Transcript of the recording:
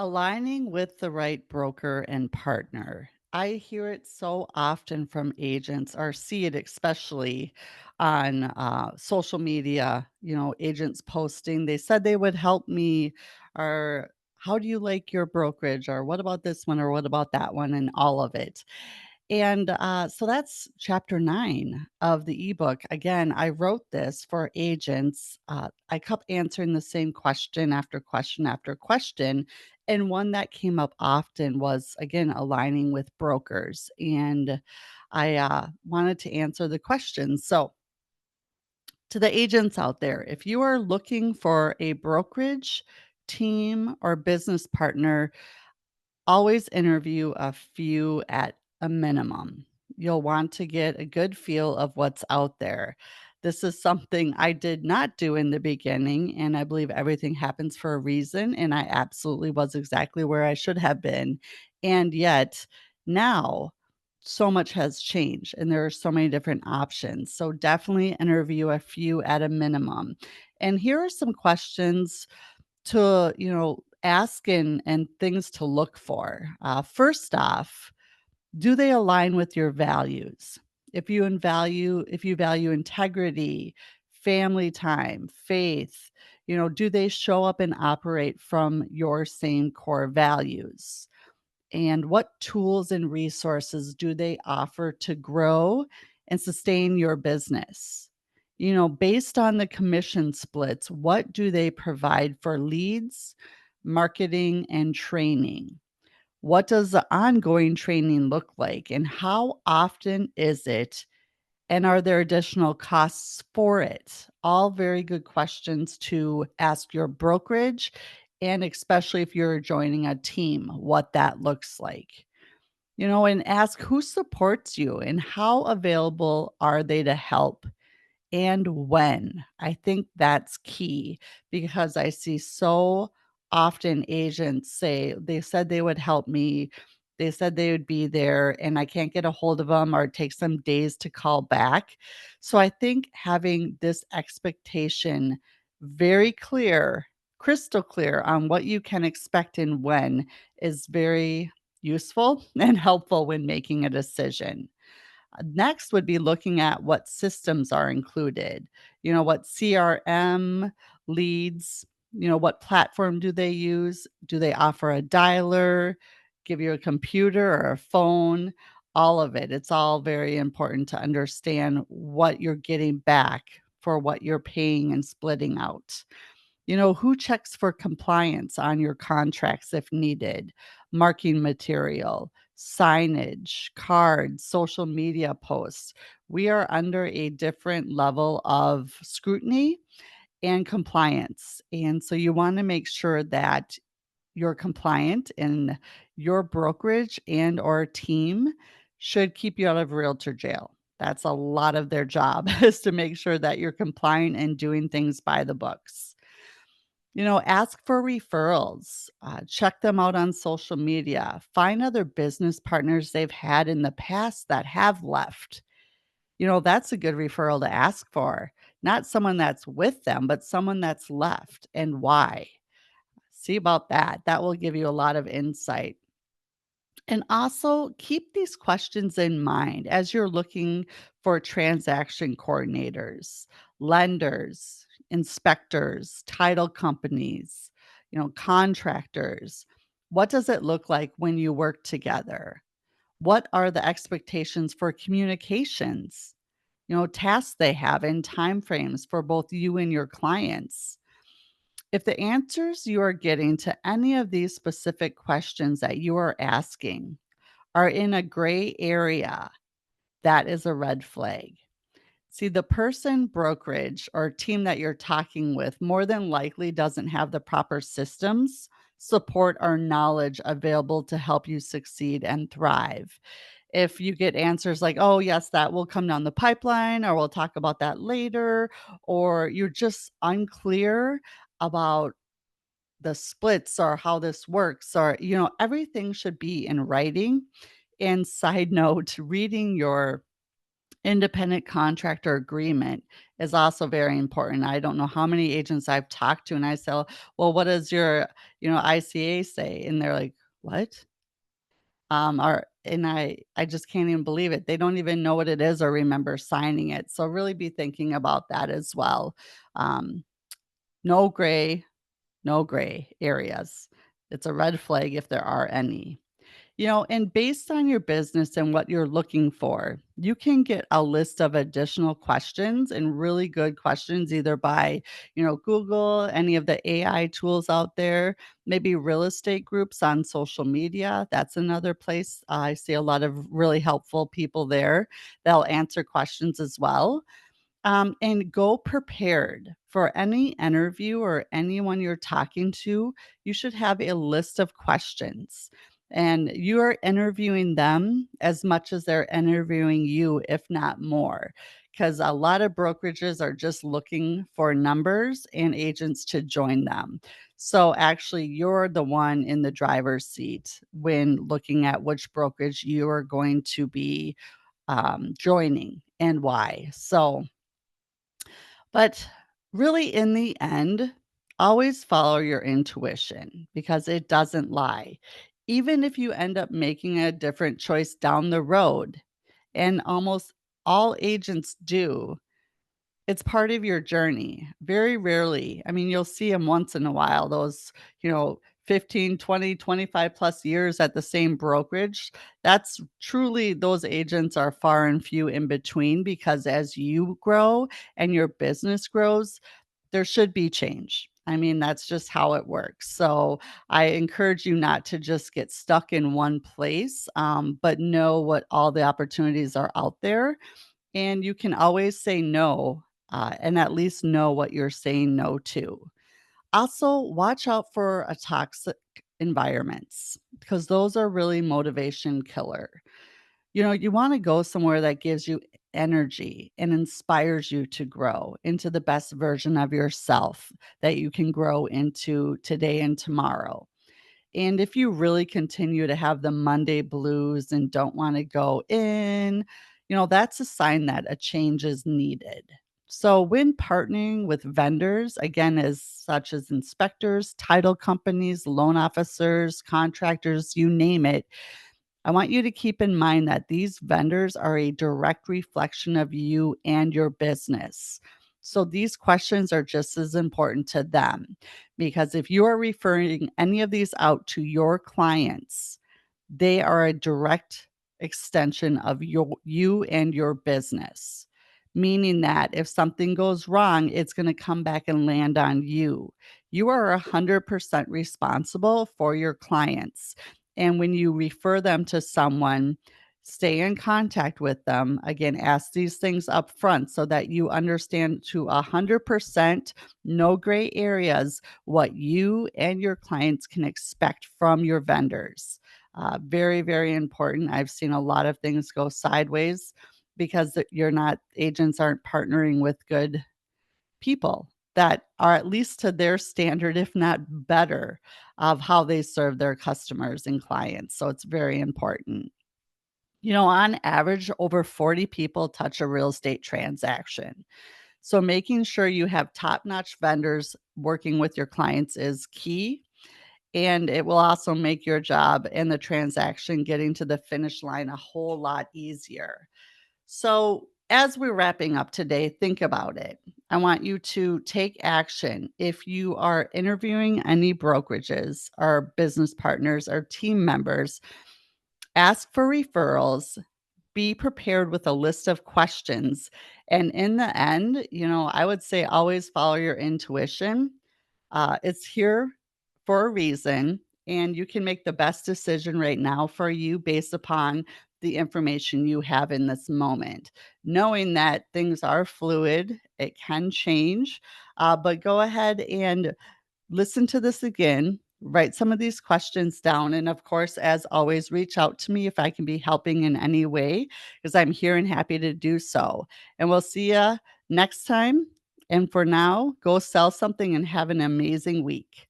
Aligning with the right broker and partner. I hear it so often from agents, or see it especially on social media. Agents posting, they said they would help me, or how do you like your brokerage, or what about this one, or what about that one, and all of it. And so that's chapter 9 of the ebook. Again, I wrote this for agents. I kept answering the same question after question after question. And one that came up often was, again, aligning with brokers. And I wanted to answer the question. So, to the agents out there, if you are looking for a brokerage, team, or business partner, always interview a few at a minimum. You'll want to get a good feel of what's out there. This is something I did not do in the beginning, and I believe everything happens for a reason. And I absolutely was exactly where I should have been. And yet, now, so much has changed, and there are so many different options. So, definitely interview a few at a minimum. And here are some questions to, ask and things to look for. First off, do they align with your values? If you value integrity, family time, faith, do they show up and operate from your same core values? And what tools and resources do they offer to grow and sustain your business? Based on the commission splits, what do they provide for leads, marketing, and training? What does the ongoing training look like, and how often is it? And are there additional costs for it? All very good questions to ask your brokerage, and especially if you're joining a team, what that looks like. And ask who supports you and how available are they to help and when. I think that's key because I see so often agents say they said they would help me. They said they would be there and I can't get a hold of them, or it takes them days to call back. So I think having this expectation very clear, crystal clear on what you can expect and when is very useful and helpful when making a decision. Next would be looking at what systems are included. What CRM leads, what platform do they use? Do they offer a dialer, give you a computer or a phone? All of it. It's all very important to understand what you're getting back for what you're paying and splitting out. Who checks for compliance on your contracts if needed? Marking material, signage, cards, social media posts. We are under a different level of scrutiny and compliance. And so you want to make sure that you're compliant, and your brokerage and or team should keep you out of realtor jail. That's a lot of their job is to make sure that you're compliant and doing things by the books. Ask for referrals, check them out on social media, find other business partners they've had in the past that have left. That's a good referral to ask for. Not someone that's with them, but someone that's left and why. See about that. That will give you a lot of insight. And also keep these questions in mind as you're looking for transaction coordinators, lenders, inspectors, title companies, contractors. What does it look like when you work together? What are the expectations for communications? Tasks they have and timeframes for both you and your clients. If the answers you are getting to any of these specific questions that you are asking are in a gray area, that is a red flag. See, the person, brokerage, or team that you're talking with more than likely doesn't have the proper systems, support, or knowledge available to help you succeed and thrive. If you get answers like, oh, yes, that will come down the pipeline, or we'll talk about that later, or you're just unclear about the splits or how this works, or everything should be in writing. And side note, reading your Independent contractor agreement is also very important. I don't know how many agents I've talked to, and I say, "Well, what does your, ICA say?" And they're like, "What?" Or and I just can't even believe it. They don't even know what it is or remember signing it. So really be thinking about that as well. Um, no gray, no gray areas. It's a red flag if there are any. And based on your business and what you're looking for, you can get a list of additional questions and really good questions either by, Google, any of the AI tools out there, maybe real estate groups on social media. That's another place I see a lot of really helpful people there. They'll answer questions as well. And go prepared for any interview or anyone you're talking to. You should have a list of questions, and you're interviewing them as much as they're interviewing you, if not more. Because a lot of brokerages are just looking for numbers and agents to join them. So, actually, you're the one in the driver's seat when looking at which brokerage you are going to be joining and why. But really, in the end, always follow your intuition because it doesn't lie. Even if you end up making a different choice down the road, and almost all agents do, it's part of your journey. Very rarely, I mean, you'll see them once in a while, those, 15, 20, 25 plus years at the same brokerage. That's truly, those agents are far and few in between because as you grow and your business grows, there should be change. I mean, that's just how it works. So I encourage you not to just get stuck in one place, but know what all the opportunities are out there, and you can always say no, and at least know what you're saying no to. Also, watch out for a toxic environments because those are really motivation killer. You want to go somewhere that gives you energy and inspires you to grow into the best version of yourself that you can grow into today and tomorrow. And if you really continue to have the Monday blues and don't want to go in, that's a sign that a change is needed. So, when partnering with vendors, again, as such as inspectors, title companies, loan officers, contractors, you name it, I want you to keep in mind that these vendors are a direct reflection of you and your business. So these questions are just as important to them because if you are referring any of these out to your clients, they are a direct extension of you and your business. Meaning that if something goes wrong, it's going to come back and land on you. You are 100% responsible for your clients. And when you refer them to someone, stay in contact with them. Again, ask these things up front so that you understand to 100%, no gray areas, what you and your clients can expect from your vendors. Very, very important. I've seen a lot of things go sideways because you're not, agents aren't partnering with good people that are at least to their standard, if not better, of how they serve their customers and clients. So it's very important. On average, over 40 people touch a real estate transaction. So making sure you have top notch vendors working with your clients is key. And it will also make your job and the transaction getting to the finish line a whole lot easier. So, as we're wrapping up today, think about it. I want you to take action. If you are interviewing any brokerages or business partners or team members, ask for referrals, be prepared with a list of questions. And in the end, I would say always follow your intuition. It's here for a reason, and you can make the best decision right now for you based upon the information you have in this moment. Knowing that things are fluid, it can change, but go ahead and listen to this again. Write some of these questions down. And of course, as always, reach out to me if I can be helping in any way, because I'm here and happy to do so. And we'll see you next time. And for now, go sell something and have an amazing week.